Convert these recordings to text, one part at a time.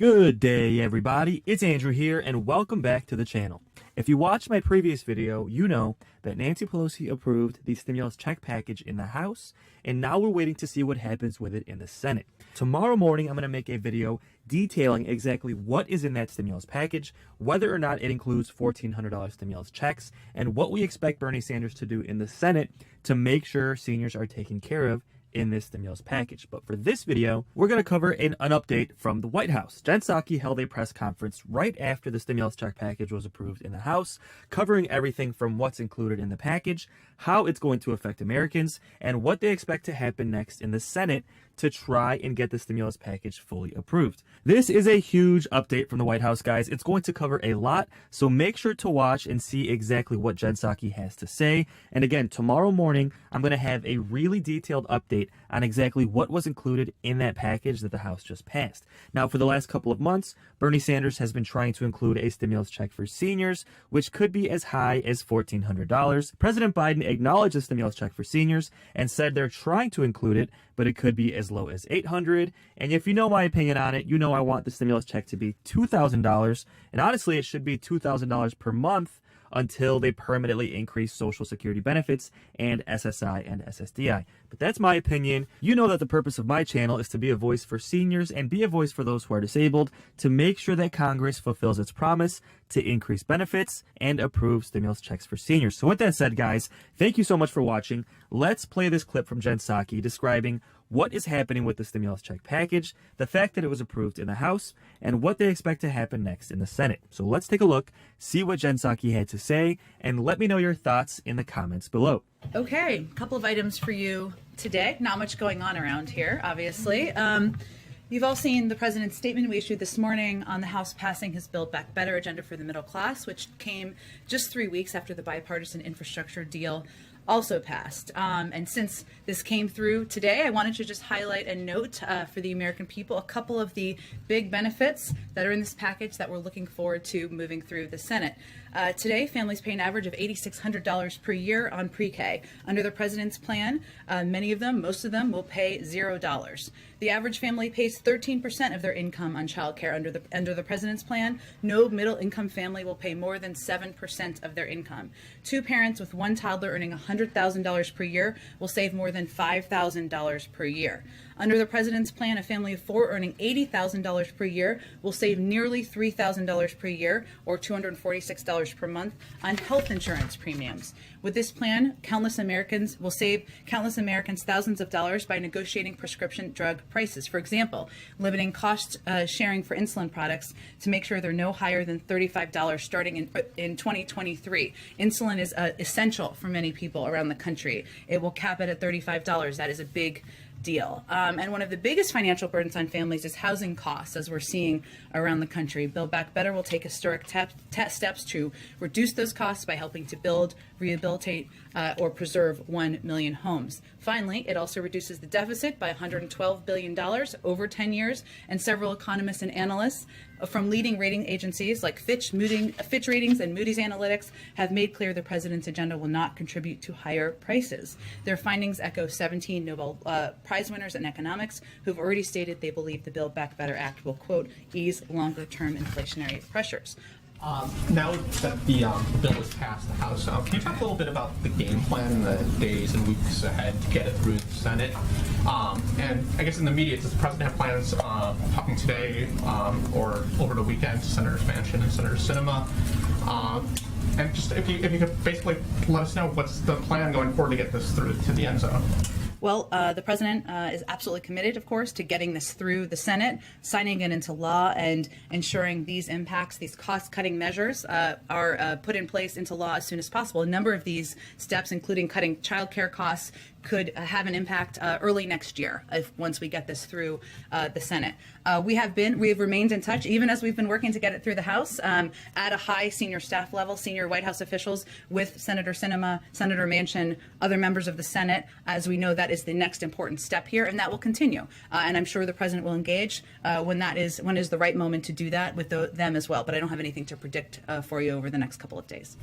Good day, everybody. It's Andrew here, and welcome back to the channel. If you watched my previous video, you know that Nancy Pelosi approved the stimulus check package in the House, and now we're waiting to see what happens with it in the Senate. Tomorrow morning, I'm going to make a video detailing exactly what is in that stimulus package, whether or not it includes $1,400 stimulus checks, and what we expect Bernie Sanders to do in the Senate to make sure seniors are taken care of in this stimulus package. But for this video, we're going to cover an update from the White House. Jen Psaki held a press conference right after the stimulus check package was approved in the House, covering everything from what's included in the package, how it's going to affect Americans, and what they expect to happen next in the Senate to try and get the stimulus package fully approved. This is a huge update from the White House, guys. It's going to cover a lot, so make sure to watch and see exactly what Jen Psaki has to say. And again, tomorrow morning, I'm going to have a really detailed update on exactly what was included in that package that the House just passed. Now, for the last couple of months, Bernie Sanders has been trying to include a stimulus check for seniors, which could be as high as $1,400. President Biden acknowledged the stimulus check for seniors and said they're trying to include it, but it could be as low as $800. And if you know my opinion on it, you know I want the stimulus check to be $2,000. And honestly, it should be $2,000 per month until they permanently increase Social Security benefits and SSI and SSDI. But that's my opinion. You know that the purpose of my channel is to be a voice for seniors and be a voice for those who are disabled, to make sure that Congress fulfills its promise to increase benefits and approve stimulus checks for seniors. So with that said, guys, thank you so much for watching. Let's play this clip from Jen Psaki describing what is happening with the stimulus check package, the fact that it was approved in the House, and what they expect to happen next in the Senate. So let's take a look, see what Jen Psaki had to say, and let me know your thoughts in the comments below. Okay, a couple of items for you today. Not much going on around here, obviously. You've all seen the president's statement we issued this morning on the House passing his Build Back Better agenda for the middle class, which came just 3 weeks after the bipartisan infrastructure deal also passed. And since this came through today, I wanted to just highlight and note for the American people a couple of the big benefits that are in this package that we're looking forward to moving through the Senate. Today, families pay an average of $8,600 per year on pre-K. Under the president's plan, most of them will pay $0. The average family pays 13% of their income on child care. Under the president's plan, no middle-income family will pay more than 7% of their income. Two parents with one toddler earning $100,000 per year will save more than $5,000 per year. Under the president's plan, a family of four earning $80,000 per year will save nearly $3,000 per year, or $246 per month, on health insurance premiums. With this plan, countless Americans will save thousands of dollars by negotiating prescription drug prices. For example, limiting cost sharing for insulin products to make sure they're no higher than $35 starting in 2023. Insulin is essential for many people around the country. It will cap it at $35. That is a big deal. And one of the biggest financial burdens on families is housing costs, as we're seeing around the country. Build Back Better will take historic steps to reduce those costs by helping to build, rehabilitate, or preserve 1 million homes. Finally, it also reduces the deficit by $112 billion over 10 years, and several economists and analysts from leading rating agencies like Fitch Ratings and Moody's Analytics have made clear the president's agenda will not contribute to higher prices. Their findings echo 17 Nobel Prize winners in economics who've already stated they believe the Build Back Better Act will, quote, ease longer-term inflationary pressures. Now that the bill is passed the House, can you talk a little bit about the game plan in the days and weeks ahead to get it through the Senate? And I guess in the media, does the president have plans talking today or over the weekend to Senator Manchin and Senator Sinema? And just if you could basically let us know what's the plan going forward to get this through to the end zone. Well, the president is absolutely committed, of course, to getting this through the Senate, signing it into law, and ensuring these impacts, these cost-cutting measures are put in place into law as soon as possible. A number of these steps, including cutting child care costs, could have an impact early next year once we get this through the Senate. We have remained in touch, even as we've been working to get it through the House, at a high senior staff level, senior White House officials, with Senator Sinema, Senator Manchin, other members of the Senate, as we know that is the next important step here, and that will continue. And I'm sure the president will engage when is the right moment to do that with them as well. But I don't have anything to predict for you over the next couple of days.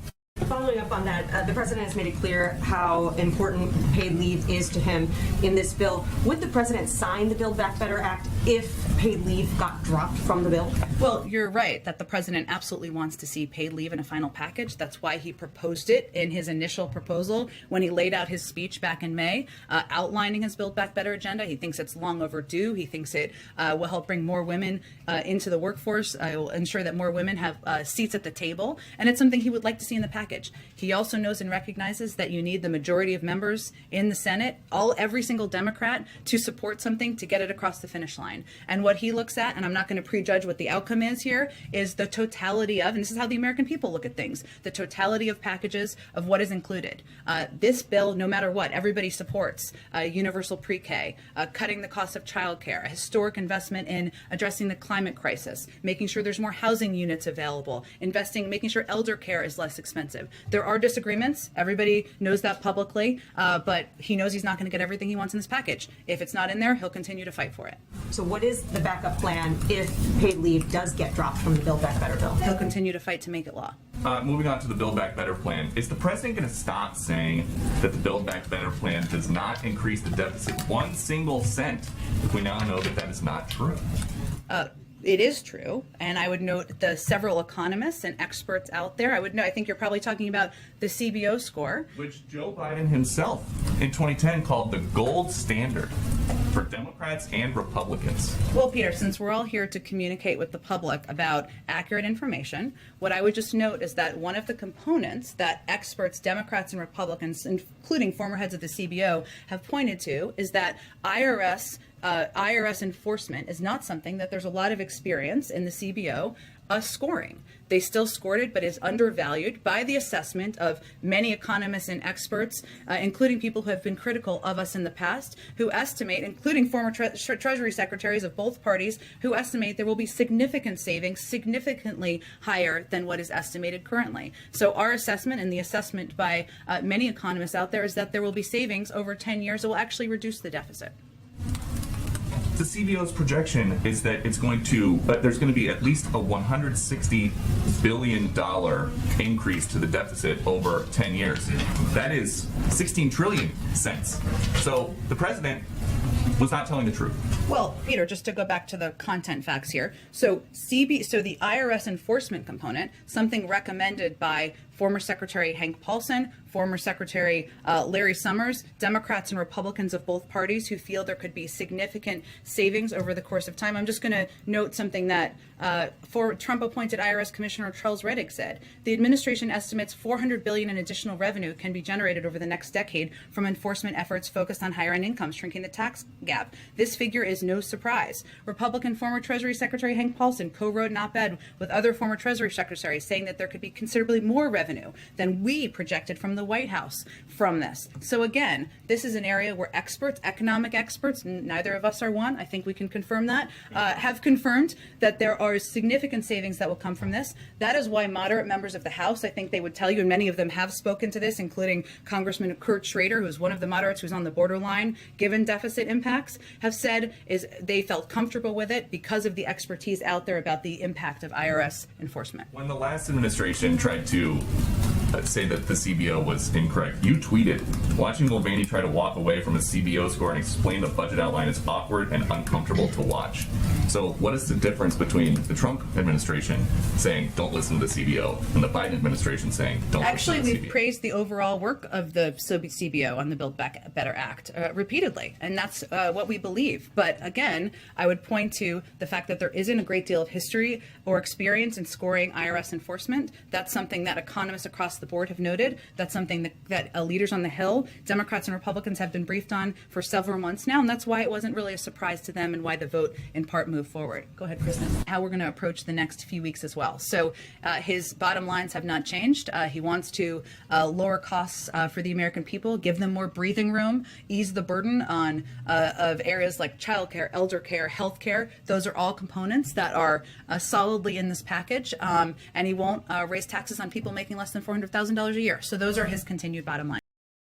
Following up on that, the president has made it clear how important paid leave is to him in this bill. Would the president sign the Build Back Better Act if paid leave got dropped from the bill? Well, you're right that the president absolutely wants to see paid leave in a final package. That's why he proposed it in his initial proposal when he laid out his speech back in May, outlining his Build Back Better agenda. He thinks it's long overdue. He thinks it will help bring more women into the workforce. It will ensure that more women have seats at the table. And it's something he would like to see in the package. He also knows and recognizes that you need the majority of members in the Senate, every single Democrat, to support something to get it across the finish line. And what he looks at, and I'm not going to prejudge what the outcome is here, is the totality of, and this is how the American people look at things, the totality of packages of what is included. This bill, no matter what, everybody supports universal pre-K, cutting the cost of childcare, a historic investment in addressing the climate crisis, making sure there's more housing units available, making sure elder care is less expensive. There are disagreements. Everybody knows that publicly, but he knows he's not going to get everything he wants in this package. If it's not in there, he'll continue to fight for it. So what is the backup plan if paid leave does get dropped from the Build Back Better bill? He'll continue to fight to make it law. Moving on to the Build Back Better plan, is the president going to stop saying that the Build Back Better plan does not increase the deficit 1 single cent if we now know that that is not true? It is true, and I would note the several economists and experts out there. I think you're probably talking about the CBO score, Which Joe Biden himself in 2010 called the gold standard for Democrats and Republicans. Well, Peter, since we're all here to communicate with the public about accurate information, what I would just note is that one of the components that experts, Democrats and Republicans, including former heads of the CBO, have pointed to is that IRS enforcement is not something that there's a lot of experience in the CBO scoring. They still scored it, but is undervalued by the assessment of many economists and experts, including people who have been critical of us in the past, who estimate, including former Treasury secretaries of both parties, who estimate there will be significant savings, significantly higher than what is estimated currently. So our assessment and the assessment by many economists out there is that there will be savings over 10 years that will actually reduce the deficit. The CBO's projection is that it's going to, there's going to be at least a $160 billion increase to the deficit over 10 years. That is 16 trillion cents. So the president was not telling the truth. Well, Peter, just to go back to the content facts here. So the IRS enforcement component, something recommended by former Secretary Hank Paulson, former Secretary Larry Summers, Democrats and Republicans of both parties who feel there could be significant savings over the course of time. I'm just going to note something that Trump-appointed IRS Commissioner Charles Rettig said. The administration estimates $400 billion in additional revenue can be generated over the next decade from enforcement efforts focused on higher-end incomes, shrinking the tax gap. This figure is no surprise. Republican former Treasury Secretary Hank Paulson co-wrote an op-ed with other former Treasury secretaries saying that there could be considerably more revenue than we projected from the White House from this. So again, this is an area where experts, economic experts, neither of us are one, I think we can confirm that, have confirmed that there are significant savings that will come from this. That is why moderate members of the House, I think they would tell you, and many of them have spoken to this, including Congressman Kurt Schrader, who's one of the moderates who's on the borderline given deficit impacts, have said is they felt comfortable with it because of the expertise out there about the impact of IRS enforcement. When the last administration tried to say that the CBO was incorrect, you tweeted, watching Mulvaney try to walk away from a CBO score and explain the budget outline is awkward and uncomfortable to watch. So what is the difference between the Trump administration saying don't listen to the CBO and the Biden administration saying don't Actually, listen to the we've CBO? praised the overall work of the CBO on the Build Back Better Act repeatedly, and that's what we believe. But again, I would point to the fact that there isn't a great deal of history or experience in scoring IRS enforcement. That's something that economists across the board have noted. That's something that leaders on the Hill, Democrats and Republicans, have been briefed on for several months now, and that's why it wasn't really a surprise to them and why the vote in part moved forward. Go ahead, Kristen. How we're going to approach the next few weeks as well. So his bottom lines have not changed. He wants to lower costs for the American people, give them more breathing room, ease the burden on of areas like childcare, elder care, health care. Those are all components that are solidly in this package, and he won't raise taxes on people making less than $400,000 a year. So those are his continued bottom line.